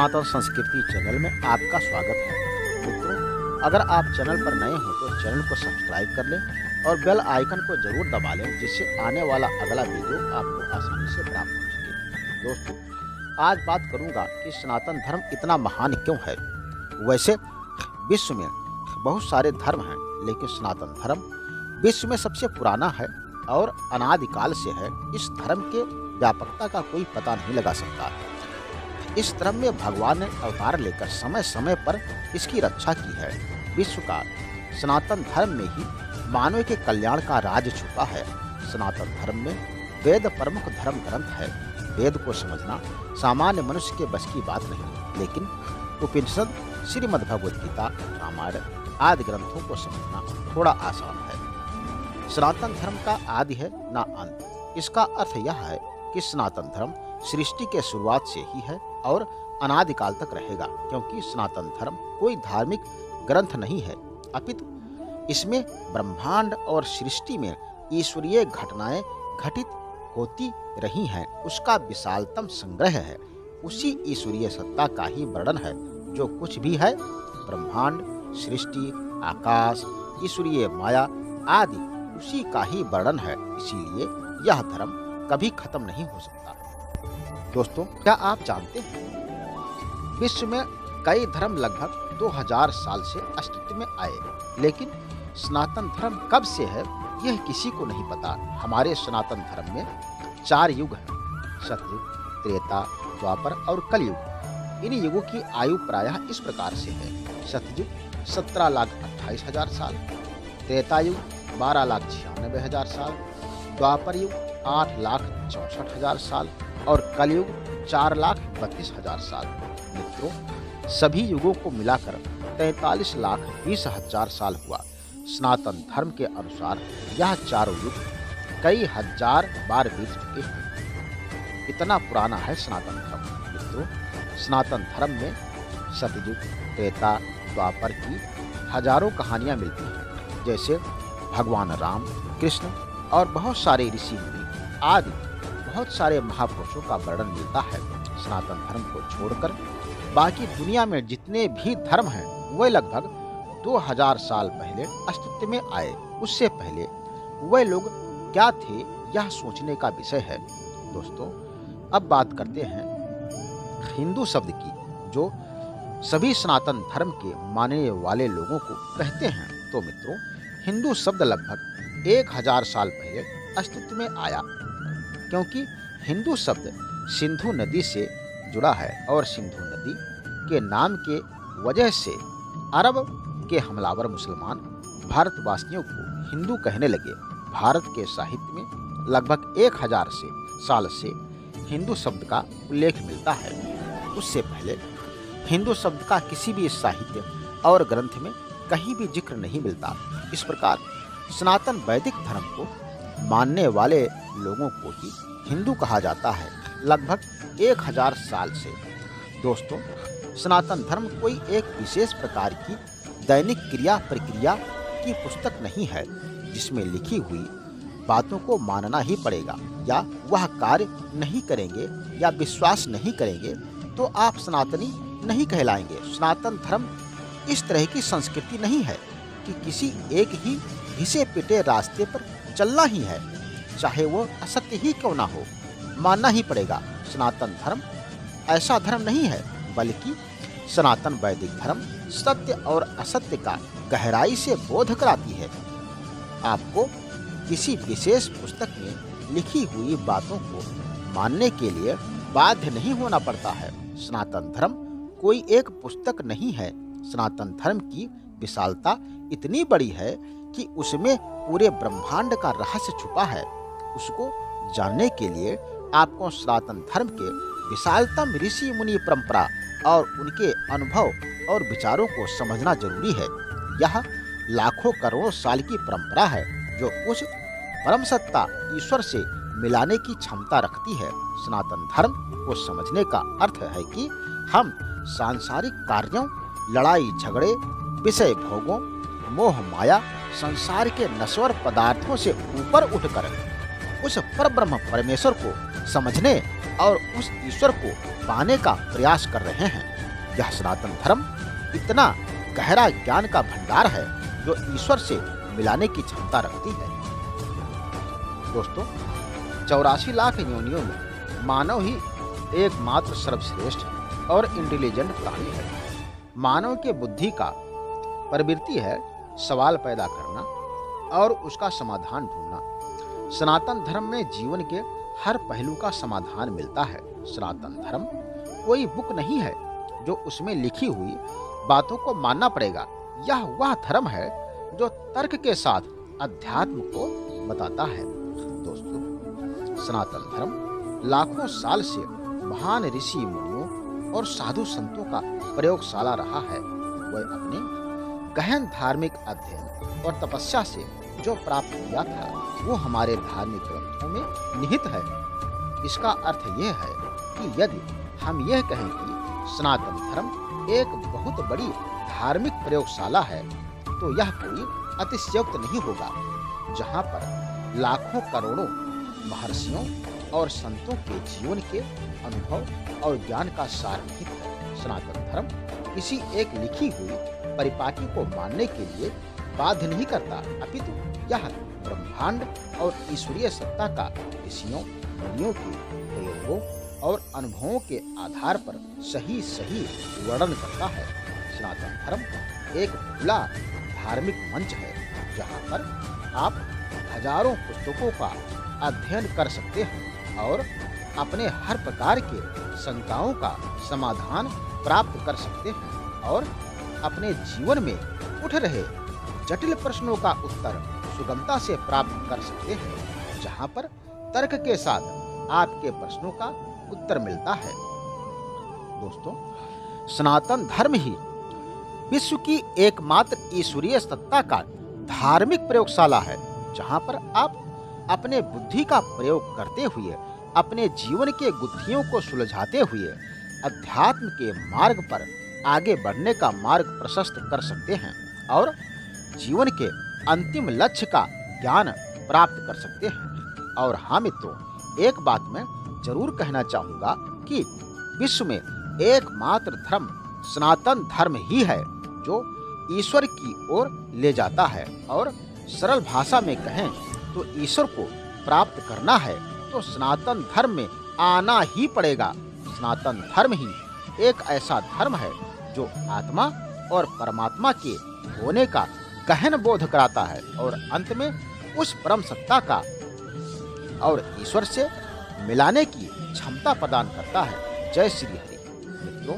सनातन संस्कृति चैनल में आपका स्वागत है। मित्रों, अगर आप चैनल पर नए हो तो चैनल को सब्सक्राइब कर लें और बेल आइकन को जरूर दबा लें, जिससे आने वाला अगला वीडियो आपको आसानी से प्राप्त हो सके। दोस्तों, आज बात करूंगा कि सनातन धर्म इतना महान क्यों है। वैसे विश्व में बहुत सारे धर्म हैं, लेकिन सनातन धर्म विश्व में सबसे पुराना है और अनादिकाल से है। इस धर्म के व्यापकता का कोई पता नहीं लगा सकता। इस धर्म में भगवान ने अवतार लेकर समय समय पर इसकी रक्षा की है। विश्व का सनातन धर्म में ही मानव के कल्याण का राज छुपा है। सनातन धर्म में वेद प्रमुख धर्म ग्रंथ है। वेद को समझना सामान्य मनुष्य के बस की बात नहीं, लेकिन उपनिषद, श्रीमद् भगवद गीता, रामायण आदि ग्रंथों को समझना थोड़ा आसान है। सनातन धर्म का आदि है ना अंत। इसका अर्थ यह है कि सनातन धर्म सृष्टि के शुरुआत से ही है और अनादिकाल तक रहेगा, क्योंकि सनातन धर्म कोई धार्मिक ग्रंथ नहीं है, अपितु इसमें ब्रह्मांड और सृष्टि में ईश्वरीय घटनाएं घटित होती रही हैं, उसका विशालतम संग्रह है। उसी ईश्वरीय सत्ता का ही वर्णन है। जो कुछ भी है, ब्रह्मांड, सृष्टि, आकाश, ईश्वरीय माया आदि, उसी का ही वर्णन है। इसीलिए यह धर्म कभी खत्म नहीं हो सकता। दोस्तों, क्या आप जानते हैं विश्व में कई धर्म लगभग 2000 साल से अस्तित्व में आए, लेकिन सनातन धर्म कब से है यह किसी को नहीं पता। हमारे सनातन धर्म में 4 युग हैं: सतयुग, त्रेता, द्वापर और कलयुग। इन युगों की आयु प्रायः इस प्रकार से है: सतयुग 17,28,000 साल, त्रेता युग 12,96,000 साल, द्वापर युग 8,64,000 साल और कलयुग 4,32,000 साल। मित्रों, सभी युगों को मिलाकर 43,20,000 साल हुआ। सनातन धर्म के अनुसार यह चारों युग कई हजार बार बीत चुके हैं। इतना पुराना है सनातन धर्म। मित्रों, सनातन धर्म में सतयुग, त्रेता, द्वापर की हजारों कहानियां मिलती हैं, जैसे भगवान राम, कृष्ण और बहुत सारे ऋषि मुनि आदि बहुत सारे महापुरुषों का वर्णन मिलता है। सनातन धर्म को छोड़कर बाकी दुनिया में जितने भी धर्म हैं, वे लगभग 2000 साल पहले अस्तित्व में आए। उससे पहले वे लोग क्या थे, यह सोचने का विषय है। दोस्तों, अब बात करते हैं हिंदू शब्द की, जो सभी सनातन धर्म के मानने वाले लोगों को कहते हैं। तो मित्रों, हिंदू शब्द लगभग 1000 साल पहले अस्तित्व में आया, क्योंकि हिंदू शब्द सिंधु नदी से जुड़ा है और सिंधु नदी के नाम के वजह से अरब के हमलावर मुसलमान भारतवासियों को हिंदू कहने लगे। भारत के साहित्य में लगभग 1000 साल से हिंदू शब्द का उल्लेख मिलता है। उससे पहले हिंदू शब्द का किसी भी साहित्य और ग्रंथ में कहीं भी जिक्र नहीं मिलता। इस प्रकार सनातन वैदिक धर्म को मानने वाले लोगों को ही हिंदू कहा जाता है, लगभग 1000 साल से। दोस्तों, सनातन धर्म कोई एक विशेष प्रकार की दैनिक क्रिया प्रक्रिया की पुस्तक नहीं है, जिसमें लिखी हुई बातों को मानना ही पड़ेगा, या वह कार्य नहीं करेंगे या विश्वास नहीं करेंगे तो आप सनातनी नहीं कहलाएंगे। सनातन धर्म इस तरह की संस्कृति नहीं है कि किसी एक ही घिसे पिटे रास्ते पर चलना ही है, चाहे वो असत्य ही क्यों ना हो, मानना ही पड़ेगा। सनातन धर्म ऐसा धर्म नहीं है, बल्कि सनातन वैदिक धर्म सत्य और असत्य का गहराई से बोध कराती है। आपको किसी विशेष पुस्तक में लिखी हुई बातों को मानने के लिए बाध्य नहीं होना पड़ता है। सनातन धर्म कोई एक पुस्तक नहीं है। सनातन धर्म की विशालता इतनी बड़ी है कि उसमें पूरे ब्रह्मांड का रहस्य छुपा है। उसको जानने के लिए आपको सनातन धर्म के विशालतम ऋषि मुनि परंपरा और उनके अनुभव और विचारों को समझना जरूरी है। यह लाखों करोड़ों साल की परंपरा है, जो उस परम सत्ता ईश्वर से मिलाने की क्षमता रखती है। सनातन धर्म को समझने का अर्थ है कि हम सांसारिक कार्यों, लड़ाई झगड़े, विषय भोगों, मोह माया, संसार के नश्वर पदार्थों से ऊपर उठकर उस परब्रह्म परमेश्वर को समझने और उस ईश्वर को पाने का प्रयास कर रहे हैं। यह सनातन धर्म इतना गहरा ज्ञान का भंडार है जो ईश्वर से मिलाने की क्षमता रखती है। दोस्तों, 84 लाख योनियों में मानव ही एकमात्र सर्वश्रेष्ठ और इंटेलिजेंट प्राणी है। मानव के बुद्धि का प्रवृत्ति है सवाल पैदा करना और उसका समाधान ढूंढना। सनातन धर्म में जीवन के हर पहलू का समाधान मिलता है। सनातन धर्म कोई बुक नहीं है जो उसमें लिखी हुई बातों को मानना पड़ेगा। यह वह धर्म है जो तर्क के साथ अध्यात्म को बताता है। दोस्तों, सनातन धर्म लाखों साल से महान ऋषि मुनियों और साधु संतों का प्रयोगशाला रहा है। वह अपने गहन धार्मिक अध्ययन और तपस्या से जो प्राप्त किया था वो हमारे धार्मिक ग्रंथों में निहित है। इसका अर्थ यह है कि यदि हम यह कहें कि सनातन धर्म एक बहुत बड़ी धार्मिक प्रयोगशाला है तो यह कोई अतिशयोक्त नहीं होगा। जहां पर लाखों करोड़ों महर्षियों और संतों के जीवन के अनुभव और ज्ञान का सार निहित है। सनातन धर्म किसी एक लिखी हुई परिपाटी को मानने के लिए बाध्य नहीं करता, अपितु यह ब्रह्मांड और ईश्वरीय सत्ता का ऋषियों मुनियों के प्रयोगों और अनुभवों के आधार पर सही वर्णन करता है। सनातन धर्म एक खुला धार्मिक मंच है जहाँ पर आप हजारों पुस्तकों का अध्ययन कर सकते हैं और अपने हर प्रकार के शंकाओं का समाधान प्राप्त कर सकते हैं और अपने जीवन में उठ रहे जटिल प्रश्नों का उत्तर सुगमता से प्राप्त कर सकते हैं, जहां पर तर्क के साथ आपके प्रश्नों का उत्तर मिलता है। दोस्तों, सनातन धर्म ही विश्व की एकमात्र ईश्वरीय सत्ता का धार्मिक प्रयोगशाला है, जहां पर आप अपने बुद्धि का प्रयोग करते हुए अपने जीवन के गुत्थियों को सुलझाते हुए अध्यात्म के मार्ग पर आगे बढ़ने का मार्ग प्रशस्त कर सकते हैं और जीवन के अंतिम लक्ष्य का ज्ञान प्राप्त कर सकते हैं। और हाँ मित्रों, एक बात मैं जरूर कहना चाहूँगा कि विश्व में एकमात्र धर्म सनातन धर्म ही है जो ईश्वर की ओर ले जाता है। और सरल भाषा में कहें तो ईश्वर को प्राप्त करना है तो सनातन धर्म में आना ही पड़ेगा। सनातन धर्म ही एक ऐसा धर्म है जो आत्मा और परमात्मा के होने का गहन बोध कराता है और अंत में उस परम सत्ता का और ईश्वर से मिलाने की क्षमता प्रदान करता है। जय श्री हरि। मित्रों,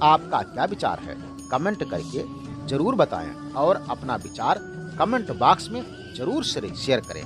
आपका क्या विचार है कमेंट करके जरूर बताएं और अपना विचार कमेंट बॉक्स में जरूर शेयर करें।